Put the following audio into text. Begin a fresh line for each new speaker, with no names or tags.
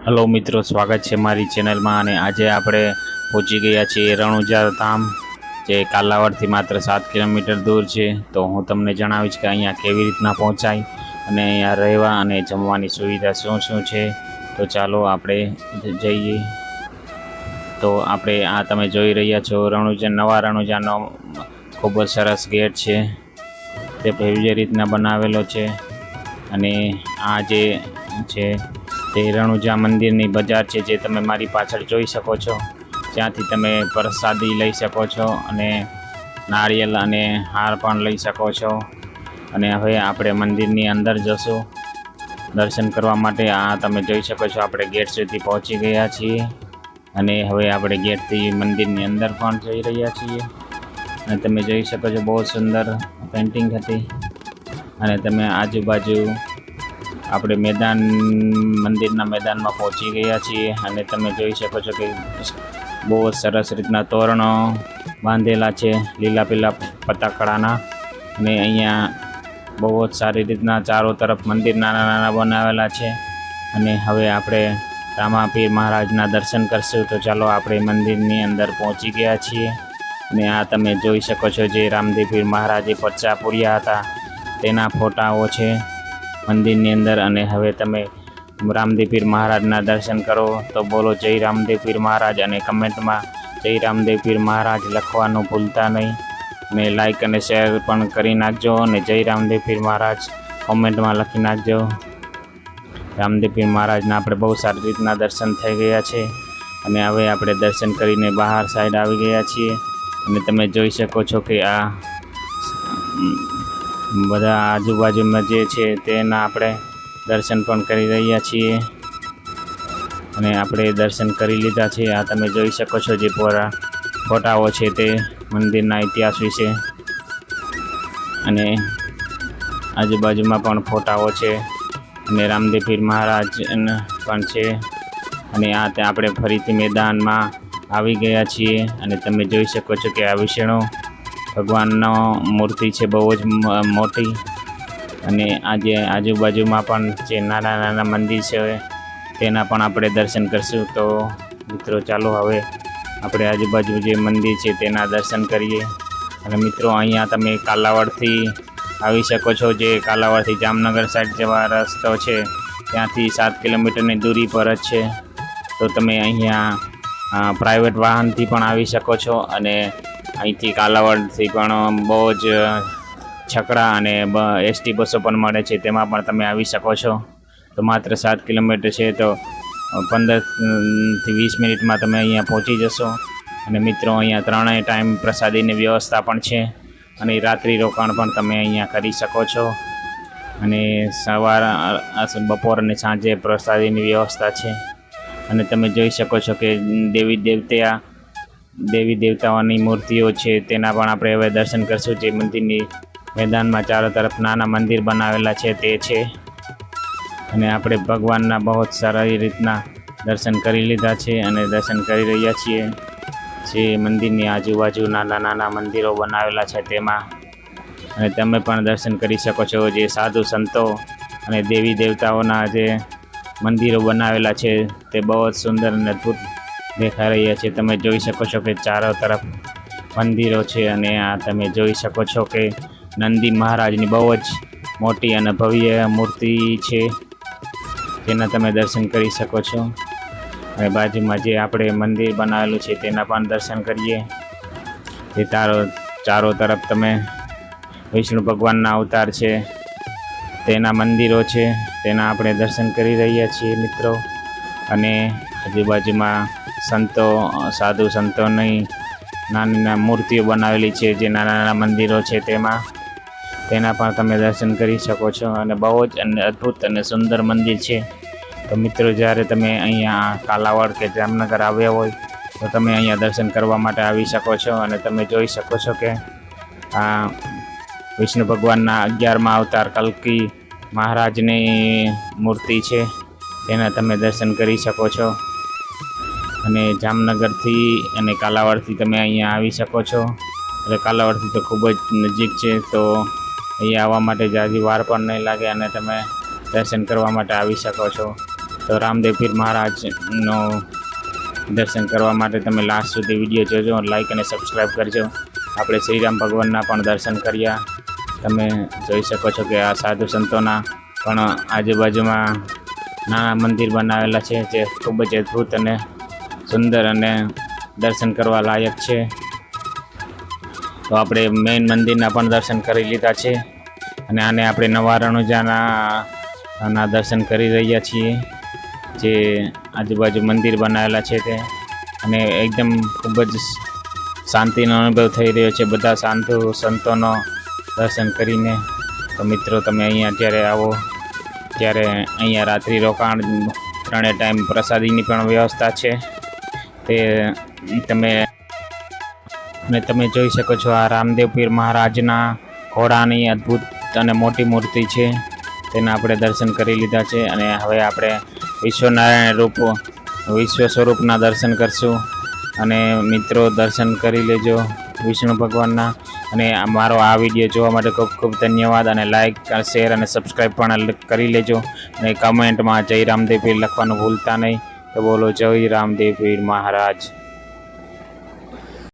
Hello मित्रों, स्वागत है मारी चेनल में। અને આજે આપણે પહોંચી ગયા છીએ રણુજા ધામ, જે કાલાવડથી માત્ર 7 કિલોમીટર દૂર છે। તો હું તમને જણાવીશ કે અહીંયા કેવી રીતના પહોંચાય અને અહીંયા રહેવા અને જમવાની સુવિધા શું શું છે। તો ચાલો આપણે જઈએ। તો આપણે આ તમે જોઈ રહ્યા છો રણુજા, નવા રણુજાનો ખૂબ જ સરસ ગેટ છે, તે ભવ્ય રીતના બનાવેલો છે। અને આ જે છે તે રણુજા મંદિરની બજાર છે, જે તમે મારી પાછળ જોઈ શકો છો। જ્યાંથી તમે પ્રસાદી લઈ શકો છો અને નારિયેલ અને હાર પણ લઈ શકો છો। અને હવે આપણે મંદિરની અંદર જશું દર્શન કરવા માટે। આ તમે જોઈ શકો છો આપણે ગેટ સુધી પહોંચી ગયા છીએ અને હવે આપણે ગેટથી મંદિરની અંદર પણ જઈ રહ્યા છીએ। અને તમે જોઈ શકો છો બહુ સુંદર પેઇન્ટિંગ હતી। અને તમે આજુબાજુ આપણે મંદિરના મેદાનમાં પહોંચી ગયા છીએ અને તમે જોઈ શકો છો કે બહુ સરસ રીતના તોરણો બાંધેલા છે લીલા પીલા પતાકડાના। અને અહીંયા બહુ જ સારી રીતના ચારો તરફ મંદિર નાના નાના બનાવેલા છે। અને હવે આપણે રામાપીર મહારાજના દર્શન કરશું। તો ચાલો આપણે મંદિરની અંદર પહોંચી ગયા છીએ। અને આ તમે જોઈ શકો છો જે રામદેવપીર મહારાજે પરચા પૂર્યા હતા તેના ફોટાઓ છે મંદિરની અંદર। અને હવે તમે રામદેવપીર મહારાજના દર્શન કરો તો બોલો જય રામદેવપીર મહારાજ, અને કમેન્ટમાં જય રામદેવપીર મહારાજ લખવાનું ભૂલતા નહીં। અને લાઈક અને શેર પણ કરી નાખજો અને જય રામદેવપીર મહારાજ કોમેન્ટમાં લખી નાખજો। રામદેવપીર મહારાજના આપણે બહુ સારી રીતના દર્શન થઈ ગયા છે। અને હવે આપણે દર્શન કરીને બહાર સાઈડ આવી ગયા છીએ। અને તમે જોઈ શકો છો કે આ બધા આજુબાજુમાં જે છે તેના આપણે દર્શન પણ કરી રહ્યા છીએ। અને આપણે દર્શન કરી લીધા છે। આ તમે જોઈ શકો છો જે પૂરા ફોટાઓ છે તે મંદિરના ઇતિહાસ વિશે। અને આજુબાજુમાં પણ ફોટાઓ છે અને રામદેવપીર મહારાજ પણ છે। અને આ ત્યાં આપણે ફરીથી મેદાનમાં આવી ગયા છીએ। અને તમે જોઈ શકો છો કે આ વિષ્ણુ ભગવાનનો મૂર્તિ છે બહુ જ મોટી। અને આજે આજુબાજુમાં પણ જે નાના નાના મંદિર છે તેના પણ આપણે દર્શન કરશું। તો મિત્રો ચાલો હવે આપણે આજુબાજુ જે મંદિર છે તેના દર્શન કરીએ। અને મિત્રો અહીંયા તમે કાલાવડથી આવી શકો છો, જે કાલાવડથી જામનગર સાઈડ જવા રસ્તો છે ત્યાંથી 7 કિલોમીટરની દૂરી પર જ છે। તો તમે અહીંયા પ્રાઇવેટ વાહનથી પણ આવી શકો છો। અને અહીંથી કાલાવડથી પણ બહુ જ છકડા અને એસટી બસો પણ મળે છે, તેમાં પણ તમે આવી શકો છો। તો માત્ર 7 કિલોમીટર છે, તો 15થી 20 મિનિટમાં તમે અહીંયા પહોંચી જશો। અને મિત્રો અહીંયા ત્રણેય ટાઈમ પ્રસાદીની વ્યવસ્થા પણ છે અને રાત્રિ રોકાણ પણ તમે અહીંયા કરી શકો છો। અને સવાર, બપોર અને સાંજે પ્રસાદીની વ્યવસ્થા છે। અને તમે જોઈ શકો છો કે દેવી દેવતાઓની મૂર્તિઓ છે તેના પણ આપણે હવે દર્શન કરશું। જે મંદિરની મેદાનમાં ચારો તરફ નાના મંદિર બનાવેલા છે તે છે। અને આપણે ભગવાનના બહુ જ સારી રીતના દર્શન કરી લીધા છે અને દર્શન કરી રહ્યા છીએ। જે મંદિરની આજુબાજુ નાના નાના મંદિરો બનાવેલા છે તેમાં, અને તમે પણ દર્શન કરી શકો છો। જે સાધુ સંતો અને દેવી દેવતાઓના જે મંદિરો બનાવેલા છે તે બહુ જ સુંદર અને અદ્ભુત દેખાઈ રહ્યા છે। તમે જોઈ શકો છો કે ચારો તરફ મંદિરો છે। અને આ તમે જોઈ શકો છો કે નંદી મહારાજની બહુ જ મોટી અને ભવ્ય મૂર્તિ છે, તેના તમે દર્શન કરી શકો છો। અને બાજુમાં જે આપણે મંદિર બનાવેલું છે તેના પણ દર્શન કરીએ। તે ચારો તરફ તમે વિષ્ણુ ભગવાનના અવતાર છે તેના મંદિરો છે, તેના આપણે દર્શન કરી રહ્યા છીએ મિત્રો। અને આજુબાજુમાં સાધુ સંતોની નાની નાની મૂર્તિઓ બનાવેલી છે, જે નાના નાના મંદિરો છે તેના પણ તમે દર્શન કરી શકો છો। અને બહુ જ અદ્ભુત અને સુંદર મંદિર છે। તો મિત્રો જ્યારે તમે અહીંયા કાલાવડ કે જામનગર આવ્યા હોય તો તમે અહીંયા દર્શન કરવા માટે આવી શકો છો। અને તમે જોઈ શકો છો કે આ વિષ્ણુ ભગવાનના 11મા અવતાર કલ્કી મહારાજની મૂર્તિ છે, તેના તમે દર્શન કરી શકો છો। અને જામનગરથી અને કાલાવડથી તમે અહીંયા આવી શકો છો। એટલે કાલાવડથી તો ખૂબ જ નજીક છે, તો અહીંયા આવવા માટે ઝાઝી વાર પણ નહીં લાગે અને તમે દર્શન કરવા માટે આવી શકો છો। તો રામદેવ પીર મહારાજનો દર્શન કરવા માટે તમે લાસ્ટ સુધી વિડીયો જોજો, લાઈક અને સબસ્ક્રાઈબ કરજો. આપણે શ્રીરામ ભગવાનના પણ દર્શન કર્યા. તમે જોઈ શકો છો કે આ સાધુ સંતોના પણ આજુબાજુમાં નાના મંદિર બનાવેલા છે, જે ખૂબ જ અદ્ભુત અને સુંદર અને દર્શન કરવા લાયક છે. તો આપણે મેઇન મંદિરના પણ દર્શન કરી લીધા છે અને આને આપણે નવા રણુજાના દર્શન કરી રહ્યા છીએ, જે આજુબાજુ મંદિર બનાવેલા છે તે. અને એકદમ ખૂબ જ શાંતિનો અનુભવ થઈ રહ્યો છે બધા સાધુ સંતોનો દર્શન કરીને. તો મિત્રો, તમે અહીંયા જ્યારે આવો ત્યારે અહીંયા રાત્રિ રોકાણ, 3 ટાઈમ પ્રસાદીની પણ વ્યવસ્થા છે. તે તમે જોઈ શકો છો, આ રામદેવ પીર મહારાજના ઘોડાની અદ્ભુત અને મોટી મૂર્તિ છે, તેના આપણે દર્શન કરી લીધા છે. અને હવે આપણે વિશ્વ સ્વરૂપના દર્શન કરશું. અને મિત્રો, દર્શન કરી લેજો વિષ્ણુ ભગવાનના. અને મારો આ વિડીયો જોવા માટે ખૂબ ખૂબ ધન્યવાદ. અને લાઈક, શેર અને સબસ્ક્રાઈબ પણ કરી લેજો. અને કમેન્ટમાં જય રામદેવ પીર લખવાનું ભૂલતા નહીં. તો બોલો જય રામદેવ પીર મહારાજ.